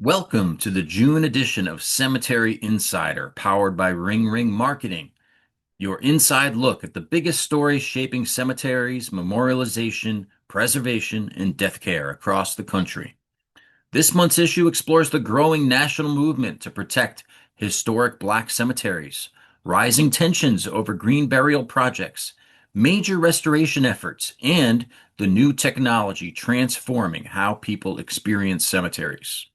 Welcome to the June edition of Cemetery Insider, powered by Ring Ring Marketing. Your inside look at the biggest stories shaping cemeteries, memorialization, preservation, and death care across the country. This month's issue explores the growing national movement to protect historic black cemeteries, rising tensions over green burial projects, major restoration efforts, and the new technology transforming how people experience cemeteries.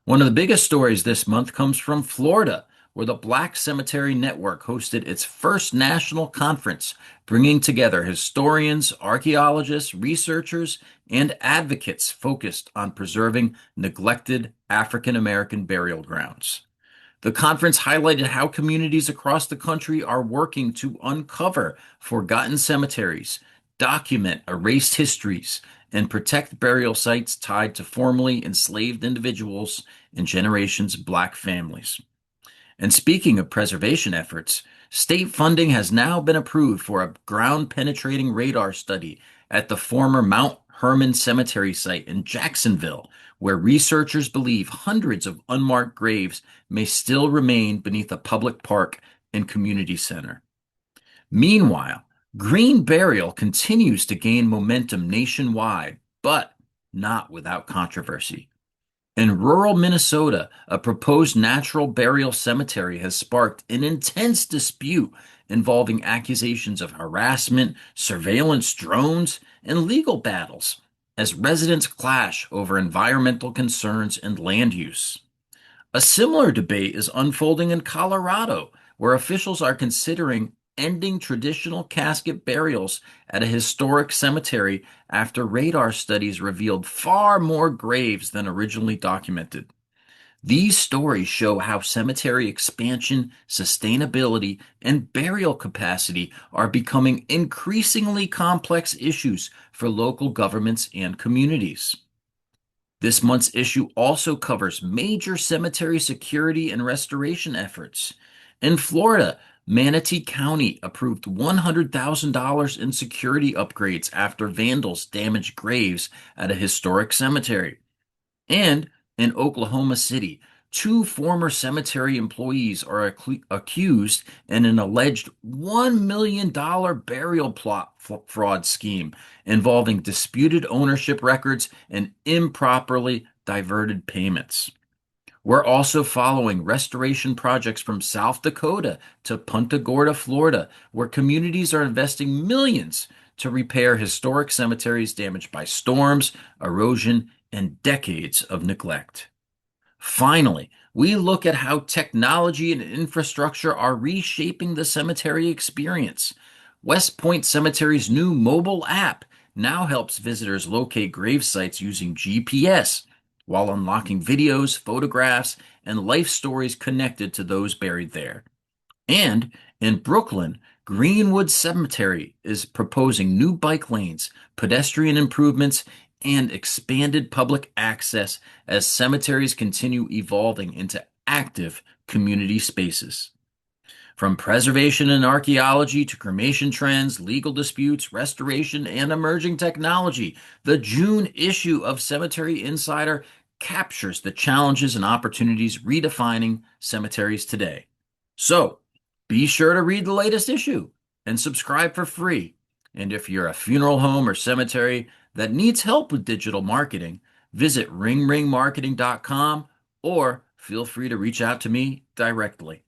One of the biggest stories this month comes from Florida, where the Black Cemetery Network hosted its first national conference, bringing together historians, archaeologists, researchers, and advocates focused on preserving neglected African American burial grounds. The conference highlighted how communities across the country are working to uncover forgotten cemeteries, document erased histories, and protect burial sites tied to formerly enslaved individuals and generations of Black families. And speaking of preservation efforts, state funding has now been approved for a ground penetrating radar study at the former Mount Herman Cemetery site in Jacksonville, where researchers believe hundreds of unmarked graves may still remain beneath a public park and community center. Meanwhile, green burial continues to gain momentum nationwide, but not without controversy. In rural Minnesota, a proposed natural burial cemetery has sparked an intense dispute involving accusations of harassment, surveillance drones, and legal battles as residents clash over environmental concerns and land use. A similar debate is unfolding in Colorado, where officials are considering ending traditional casket burials at a historic cemetery after radar studies revealed far more graves than originally documented. These stories show how cemetery expansion, sustainability, and burial capacity are becoming increasingly complex issues for local governments and communities. This month's issue also covers major cemetery security and restoration efforts. In Florida, Manatee County approved $100,000 in security upgrades after vandals damaged graves at a historic cemetery. And in Oklahoma City, two former cemetery employees are accused in an alleged $1 million burial plot fraud scheme involving disputed ownership records and improperly diverted payments. We're also following restoration projects from South Dakota to Punta Gorda, Florida, where communities are investing millions to repair historic cemeteries damaged by storms, erosion, and decades of neglect. Finally, we look at how technology and infrastructure are reshaping the cemetery experience. West Point Cemetery's new mobile app now helps visitors locate grave sites using GPS while unlocking videos, photographs, and life stories connected to those buried there. And in Brooklyn, Greenwood Cemetery is proposing new bike lanes, pedestrian improvements, and expanded public access as cemeteries continue evolving into active community spaces. From preservation and archaeology to cremation trends, legal disputes, restoration, and emerging technology, the June issue of Cemetery Insider captures the challenges and opportunities redefining cemeteries today. So, be sure to read the latest issue and subscribe for free. And if you're a funeral home or cemetery that needs help with digital marketing, visit ringringmarketing.com or feel free to reach out to me directly.